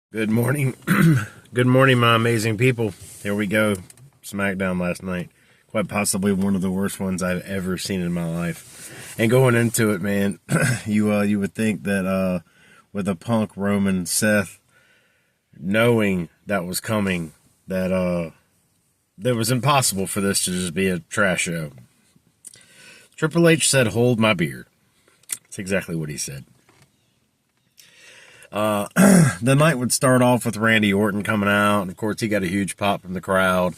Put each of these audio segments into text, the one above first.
Good morning. Good morning, my amazing people. Here we go. Smackdown last night. Quite possibly one of the worst ones I've ever seen in my life. And going into it, man, you would think that with a Punk, Roman, Seth, knowing that was coming, that it was impossible for this to just be a trash show. Triple H said, "Hold my beer." That's exactly what he said. The night would start off with Randy Orton coming out, and of course he got a huge pop from the crowd.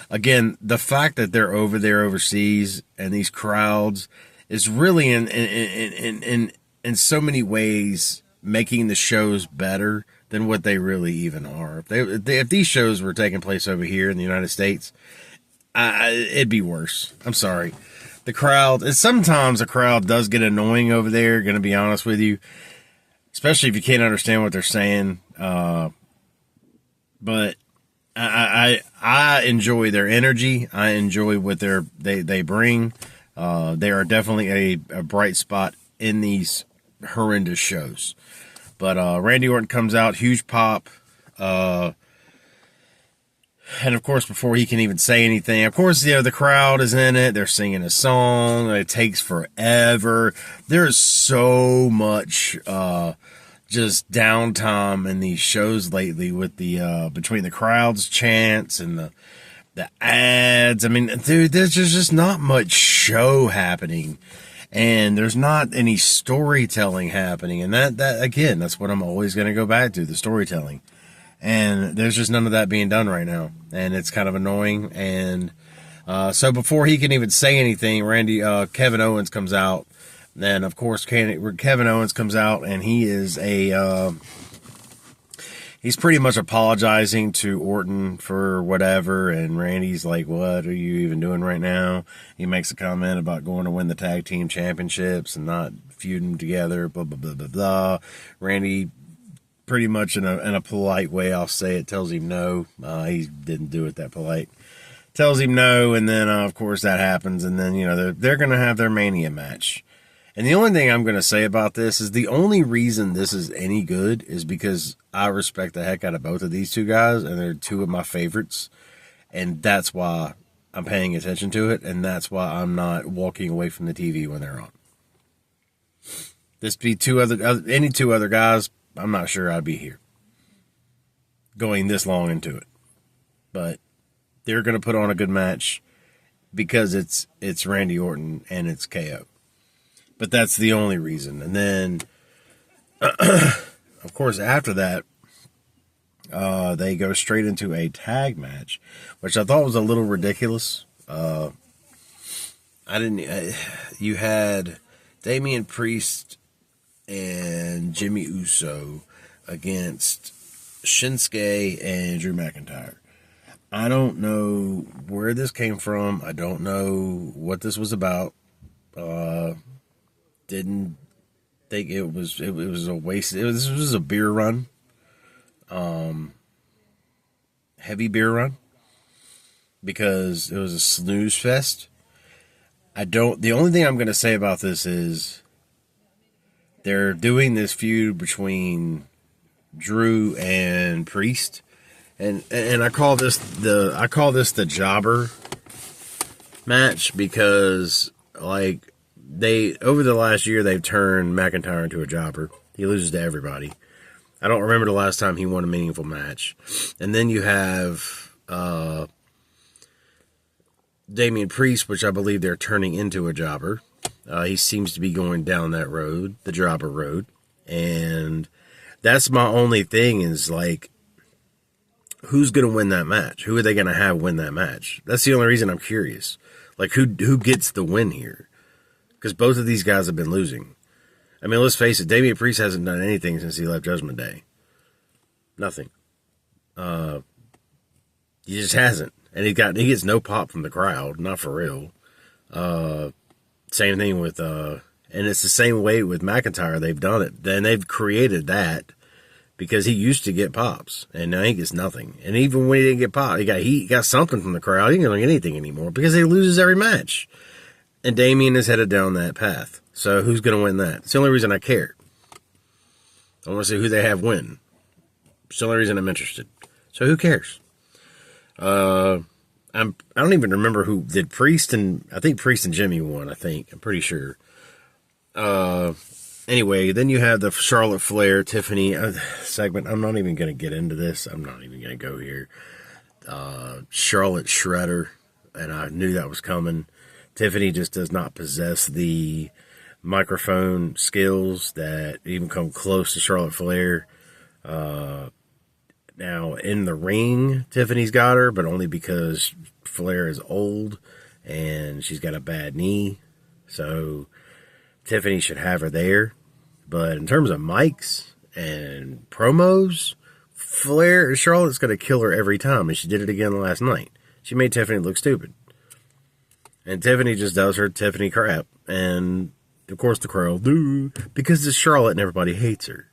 Again, the fact that they're over there overseas and these crowds is really in so many ways making the shows better than what they really even are. If these shows were taking place over here in the United States, it'd be worse. I'm sorry. The crowd, and sometimes the crowd does get annoying over there, going to be honest with you. Especially if you can't understand what they're saying. But I enjoy their energy. I enjoy what they bring. They are definitely a bright spot in these horrendous shows. But Randy Orton comes out, huge pop. And of course, before he can even say anything, of course, the crowd is in it. They're singing a song. It takes forever. There's so much just downtime in these shows lately with the between the crowd's chants and the ads. I mean, dude, there's just not much show happening, and there's not any storytelling happening. And that again, that's what I'm always going to go back to, the storytelling. And there's just none of that being done right now. And it's kind of annoying. And so before he can even say anything, Kevin Owens comes out. Then, of course, Kevin Owens comes out, and he is he's pretty much apologizing to Orton for whatever. And Randy's like, "What are you even doing right now?" He makes a comment about going to win the tag team championships and not feuding together, blah, blah, blah, blah, blah. Randy, pretty much in a polite way, I'll say it, tells him no. He didn't do it that polite. Tells him no, and then, of course, that happens. And then, they're going to have their Mania match. And the only thing I'm going to say about this is the only reason this is any good is because I respect the heck out of both of these two guys, and they're two of my favorites. And that's why I'm paying attention to it, and that's why I'm not walking away from the TV when they're on. This be any two other guys, I'm not sure I'd be here going this long into it. But they're going to put on a good match because it's Randy Orton and it's KO. But that's the only reason. And then, of course, after that, they go straight into a tag match, which I thought was a little ridiculous. You had Damian Priest and Jimmy Uso against Shinsuke and Drew McIntyre. I don't know where this came from. I don't know what this was about. Didn't think it was a waste. This was a beer run. Heavy beer run. Because it was a snooze fest. The only thing I'm going to say about this is they're doing this feud between Drew and Priest, and I call this the jobber match because over the last year they've turned McIntyre into a jobber. He loses to everybody. I don't remember the last time he won a meaningful match. And then you have Damian Priest, which I believe they're turning into a jobber. He seems to be going down that road, the jobber road. And that's my only thing is, who's going to win that match? Who are they going to have win that match? That's the only reason I'm curious. Who gets the win here? Because both of these guys have been losing. I mean, let's face it, Damian Priest hasn't done anything since he left Judgment Day. Nothing. He just hasn't. And he gets no pop from the crowd, not for real. Same thing with, and it's the same way with McIntyre. They've done it. Then they've created that because he used to get pops, and now he gets nothing. And even when he didn't get pop, he got something from the crowd. He don't get anything anymore because he loses every match. And Damian is headed down that path. So who's going to win that? It's the only reason I care. I want to see who they have win. It's the only reason I'm interested. So who cares? I don't even remember who did. I think Priest and Jimmy won. I'm pretty sure. Anyway, then you have the Charlotte Flair Tiffany segment. I'm not even going to get into this. I'm not even going to go here. Charlotte Shredder, and I knew that was coming. Tiffany just does not possess the microphone skills that even come close to Charlotte Flair. Now, in the ring, Tiffany's got her, but only because Flair is old and she's got a bad knee. So Tiffany should have her there. But in terms of mics and promos, Charlotte's going to kill her every time. And she did it again last night. She made Tiffany look stupid. And Tiffany just does her Tiffany crap. And, of course, the crowd, because it's Charlotte and everybody hates her.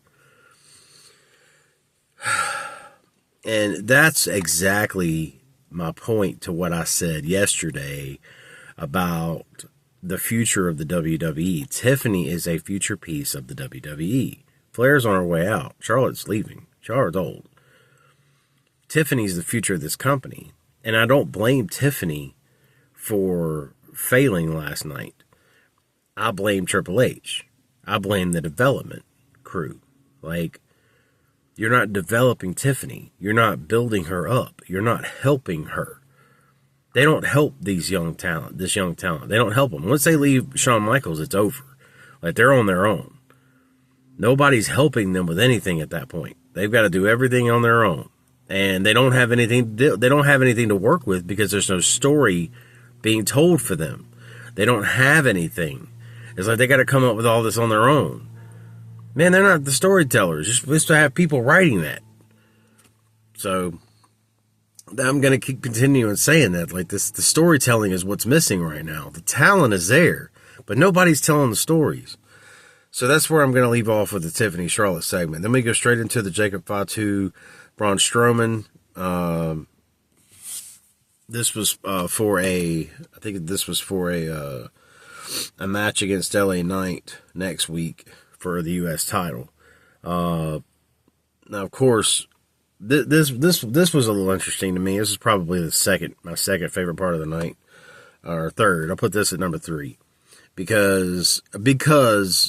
And that's exactly my point to what I said yesterday about the future of the WWE. Tiffany is a future piece of the WWE. Flair's on her way out. Charlotte's leaving. Charlotte's old. Tiffany's the future of this company. And I don't blame Tiffany for failing last night. I blame Triple H. I blame the development crew. Like, you're not developing Tiffany. You're not building her up. You're not helping her. They don't help this young talent. They don't help them. Once they leave Shawn Michaels, it's over. Like, they're on their own. Nobody's helping them with anything at that point. They've got to do everything on their own. And they don't have anything to work with because there's no story being told for them. They don't have anything. It's like they got to come up with all this on their own. Man, they're not the storytellers. You're supposed to have people writing that. So I'm going to keep continuing saying that. Like, the storytelling is what's missing right now. The talent is there, but nobody's telling the stories. So that's where I'm going to leave off with the Tiffany Charlotte segment. Then we go straight into the Jacob Fatu Braun Strowman. This was for a match against LA Knight next week for the U.S. title. Now, of course, this was a little interesting to me. This is probably my second favorite part of the night, or third. I'll put this at number 3 because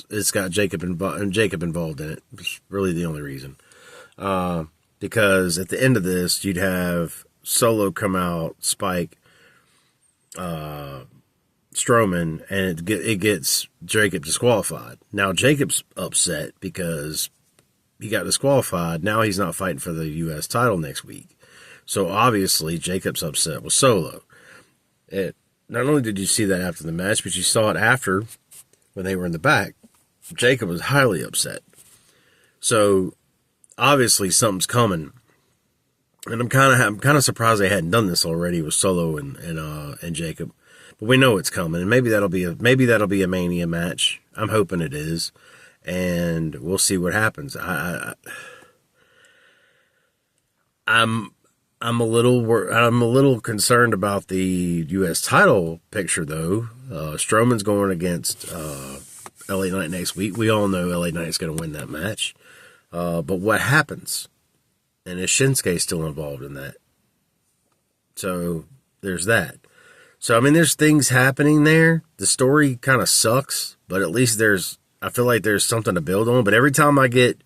it's got Jacob involved in it. It's really the only reason. Because at the end of this, you'd have Solo come out, Spike, Strowman, and it gets Jacob disqualified. Now Jacob's upset because he got disqualified. Now he's not fighting for the U.S. title next week. So obviously Jacob's upset with Solo. Not only did you see that after the match, but you saw it after when they were in the back. Jacob was highly upset. So obviously something's coming. And I'm kind of surprised they hadn't done this already with Solo and Jacob. But we know it's coming, and maybe that'll be a Mania match. I'm hoping it is, and we'll see what happens. I'm a little concerned about the U.S. title picture though. Strowman's going against LA Knight next week. We all know LA Knight's going to win that match. But what happens? And is Shinsuke still involved in that? So there's that. So, I mean, there's things happening there. The story kind of sucks, but at least I feel like there's something to build on. But every time I think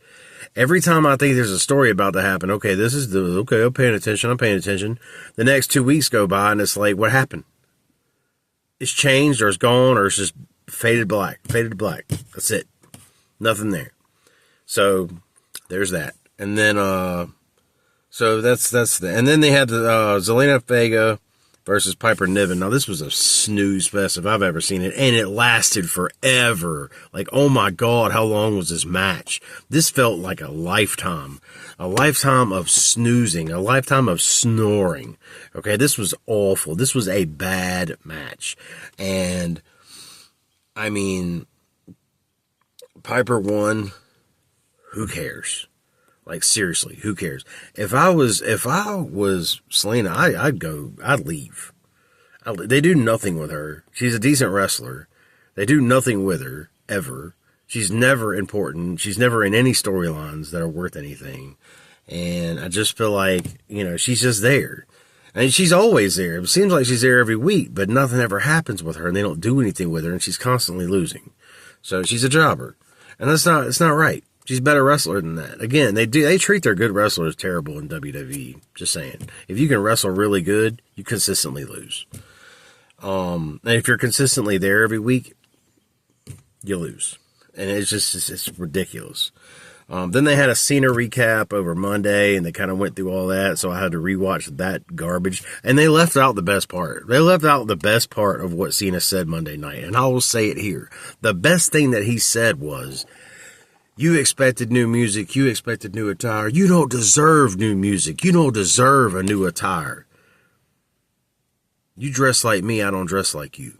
there's a story about to happen, okay, I'm paying attention. The next 2 weeks go by and it's like, what happened? It's changed or it's gone or it's just faded black. That's it. Nothing there. So there's that. And then, and then they had the Zelina Vega versus Piper Niven. Now, this was a snooze fest if I've ever seen it, and it lasted forever. Like, oh my God, how long was this match? This felt like a lifetime of snoozing, a lifetime of snoring. Okay, this was awful. This was a bad match. And, I mean, Piper won. Who cares? Like, seriously, who cares? If I was Selena, I'd leave. They do nothing with her. She's a decent wrestler. They do nothing with her, ever. She's never important. She's never in any storylines that are worth anything. And I just feel like, she's just there. And she's always there. It seems like she's there every week, but nothing ever happens with her, and they don't do anything with her, and she's constantly losing. So she's a jobber. And it's not right. She's a better wrestler than that. Again, they treat their good wrestlers terrible in WWE. Just saying. If you can wrestle really good, you consistently lose. And if you're consistently there every week, you lose. And it's ridiculous. Then they had a Cena recap over Monday, and they kind of went through all that, so I had to rewatch that garbage. And they left out the best part. They left out the best part of what Cena said Monday night, and I will say it here. The best thing that he said was, you expected new music, you expected new attire. You don't deserve new music. You don't deserve a new attire. You dress like me, I don't dress like you.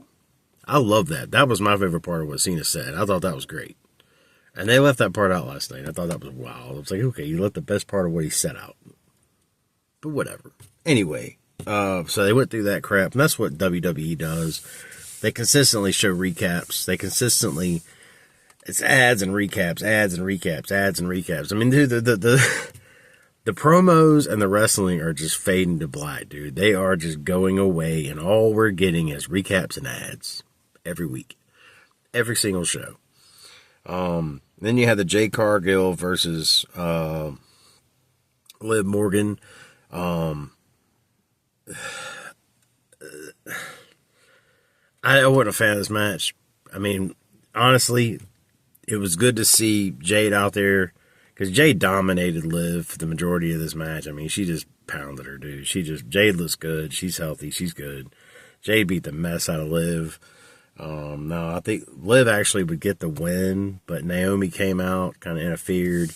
I love that. That was my favorite part of what Cena said. I thought that was great. And they left that part out last night. I thought that was wild. I was like, okay, you left the best part of what he said out. But whatever. Anyway, so they went through that crap, and that's what WWE does. They consistently show recaps. It's ads and recaps, ads and recaps, ads and recaps. I mean, dude, the promos and the wrestling are just fading to black, dude. They are just going away, and all we're getting is recaps and ads every week. Every single show. Then you had the Jade Cargill versus Liv Morgan. I wasn't a fan of this match. I mean, honestly, it was good to see Jade out there, because Jade dominated Liv for the majority of this match. I mean, she just pounded her, dude. Jade looks good. She's healthy. She's good. Jade beat the mess out of Liv. No, I think Liv actually would get the win, but Naomi came out, kind of interfered,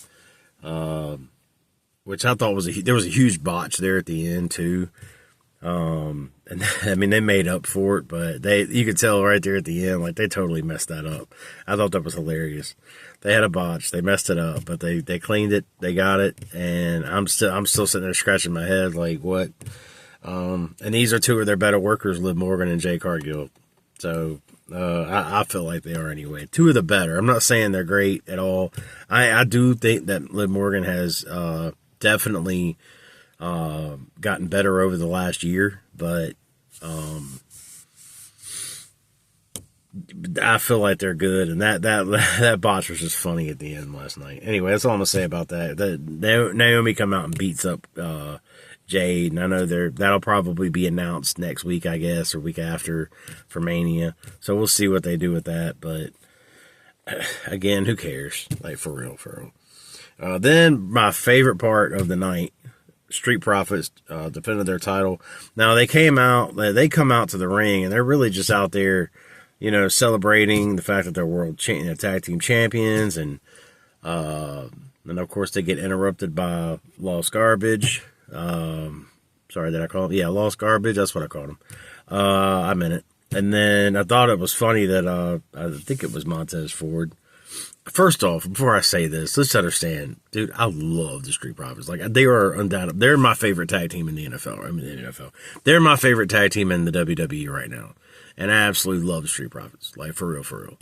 which I thought there was a huge botch there at the end too. And I mean, they made up for it, but you could tell right there at the end, like, they totally messed that up. I thought that was hilarious. They had a botch, they messed it up, but they cleaned it, they got it, and I'm still sitting there scratching my head, like, what? And these are two of their better workers, Liv Morgan and Jade Cargill. So, I feel like they are anyway. Two of the better. I'm not saying they're great at all. I do think that Liv Morgan has, definitely, gotten better over the last year, but, I feel like they're good, and that botch was just funny at the end last night. Anyway, that's all I'm gonna say about that. Naomi come out and beats up, Jade, and I know that'll probably be announced next week, I guess, or week after for Mania. So we'll see what they do with that. But again, who cares? Like, for real. Then my favorite part of the night, Street Profits defended their title. Now they come out to the ring, and they're really just out there, celebrating the fact that they're world tag team champions, and of course they get interrupted by Lost Garbage. Sorry, did I call it? Yeah, Lost Garbage. That's what I called him. I meant it. And then I thought it was funny that I think it was Montez Ford. First off, before I say this, let's understand, dude, I love the Street Profits. Like, they are undoubtedly, they're my favorite tag team in the NFL. They're my favorite tag team in the WWE right now. And I absolutely love the Street Profits. Like, for real.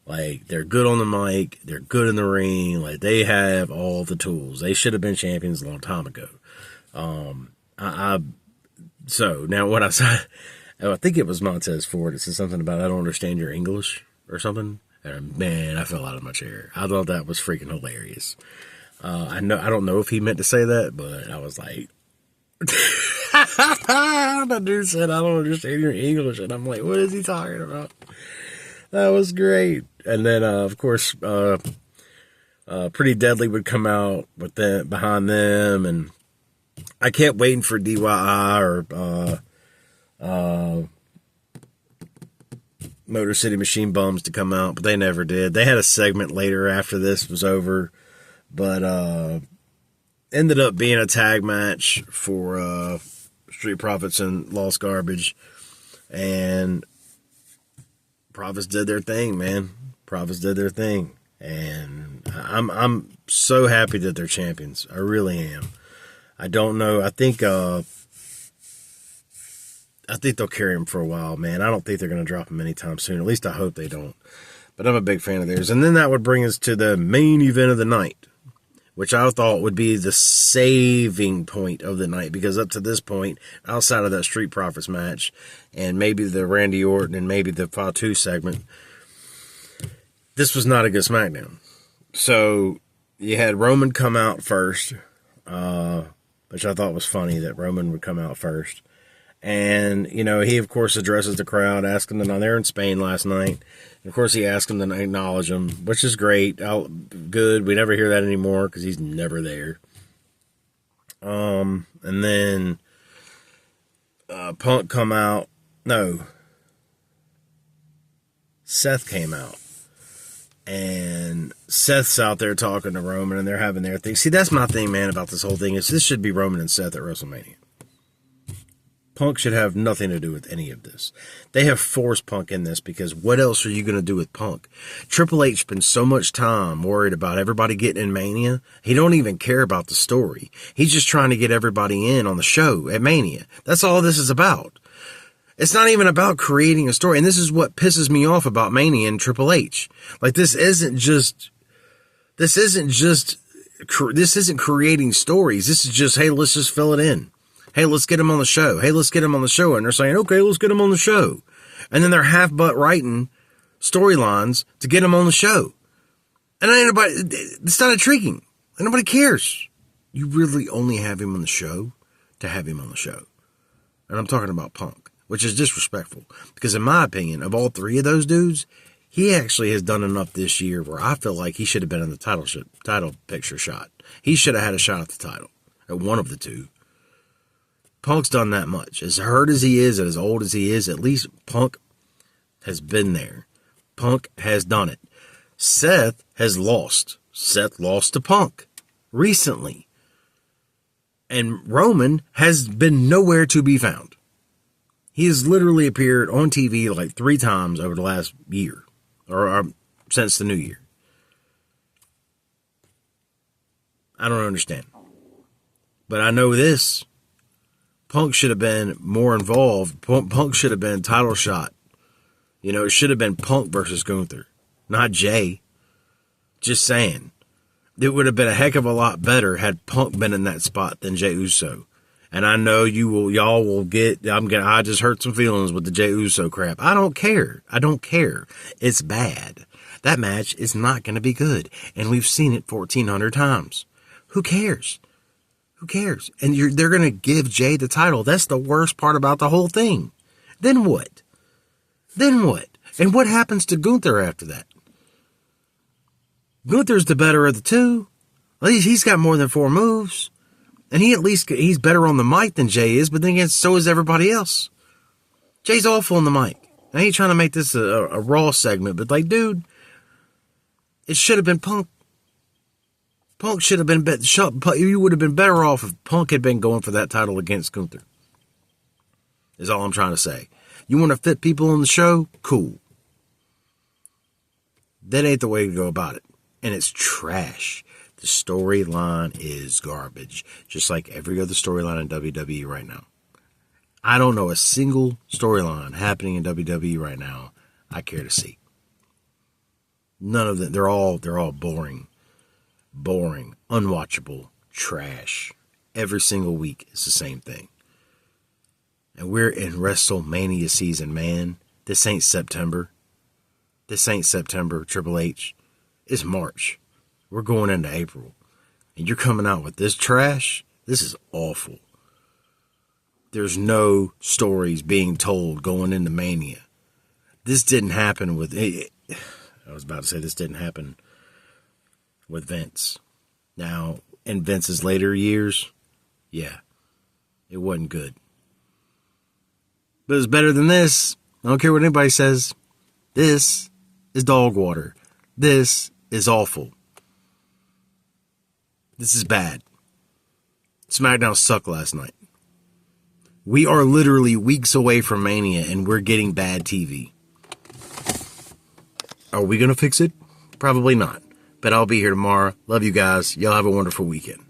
Like, they're good on the mic. They're good in the ring. Like, they have all the tools. They should have been champions a long time ago. So now what I said, I think it was Montez Ford. It said something about, I don't understand your English or something. And man, I fell out of my chair. I thought that was freaking hilarious. I don't know if he meant to say that, but I was like, the dude said, I don't understand your English. And I'm like, what is he talking about? That was great. And then, of course, Pretty Deadly would come out with them, behind them, and I kept waiting for DIY or Motor City Machine Bums to come out, but they never did. They had a segment later after this was over, but ended up being a tag match for Street Profits and Lost Garbage, and Profits did their thing, man. Profits did their thing, and I'm so happy that they're champions. I really am. I don't know. I think they'll carry him for a while, man. I don't think they're going to drop him anytime soon. At least I hope they don't. But I'm a big fan of theirs. And then that would bring us to the main event of the night, which I thought would be the saving point of the night, because up to this point, outside of that Street Profits match and maybe the Randy Orton and maybe the Fatu segment, this was not a good SmackDown. So you had Roman come out first, which I thought was funny that Roman would come out first. And, he, of course, addresses the crowd, asking them, they're in Spain last night. And of course, he asked them to acknowledge them, which is great. Good. We never hear that anymore because he's never there. And then Punk come out. No. Seth came out. And Seth's out there talking to Roman, and they're having their thing. See, that's my thing, man, about this whole thing. This should be Roman and Seth at WrestleMania. Punk should have nothing to do with any of this. They have forced Punk in this because what else are you going to do with Punk? Triple H spends so much time worried about everybody getting in Mania. He don't even care about the story. He's just trying to get everybody in on the show at Mania. That's all this is about. It's not even about creating a story. And this is what pisses me off about Mania and Triple H. Like, this isn't creating stories. This is just, hey, let's just fill it in. Hey, let's get him on the show. Hey, let's get him on the show. And they're saying, okay, let's get him on the show. And then they're half-butt writing storylines to get him on the show. And it's not intriguing. And nobody cares. You really only have him on the show to have him on the show. And I'm talking about Punk, which is disrespectful. Because in my opinion, of all three of those dudes, he actually has done enough this year where I feel like he should have been in the title picture shot. He should have had a shot at the title, at one of the two. Punk's done that much. As hurt as he is and as old as he is, at least Punk has been there. Punk has done it. Seth has lost. Seth lost to Punk recently. And Roman has been nowhere to be found. He has literally appeared on TV like 3 times over the last year. Or since the new year. I don't understand. But I know this. Punk should have been more involved. Punk should have been title shot. It should have been Punk versus Gunther, not Jay. Just saying. It would have been a heck of a lot better had Punk been in that spot than Jey Uso. And I know y'all will get, I just hurt some feelings with the Jey Uso crap. I don't care. It's bad. That match is not going to be good. And we've seen it 1,400 times. Who cares? And they're going to give Jay the title. That's the worst part about the whole thing. Then what? And what happens to Gunther after that? Gunther's the better of the two. At least he's got more than 4 moves. And he's better on the mic than Jay is, but then again, so is everybody else. Jay's awful on the mic. I ain't trying to make this a Raw segment, but dude, it should have been Punk. Punk should have been better. You would have been better off if Punk had been going for that title against Gunther. Is all I'm trying to say. You want to fit people on the show? Cool. That ain't the way to go about it. And it's trash. The storyline is garbage. Just like every other storyline in WWE right now. I don't know a single storyline happening in WWE right now I care to see. None of them. They're all boring. Boring, unwatchable, trash. Every single week it's the same thing. And we're in WrestleMania season, man. This ain't September. Triple H. It's March. We're going into April. And you're coming out with this trash? This is awful. There's no stories being told going into Mania. This didn't happen with... I was about to say this didn't happen with Vince. Now, in Vince's later years, yeah, it wasn't good. But it's better than this. I don't care what anybody says. This is dog water. This is awful. This is bad. SmackDown sucked last night. We are literally weeks away from Mania and we're getting bad TV. Are we going to fix it? Probably not. But I'll be here tomorrow. Love you guys. Y'all have a wonderful weekend.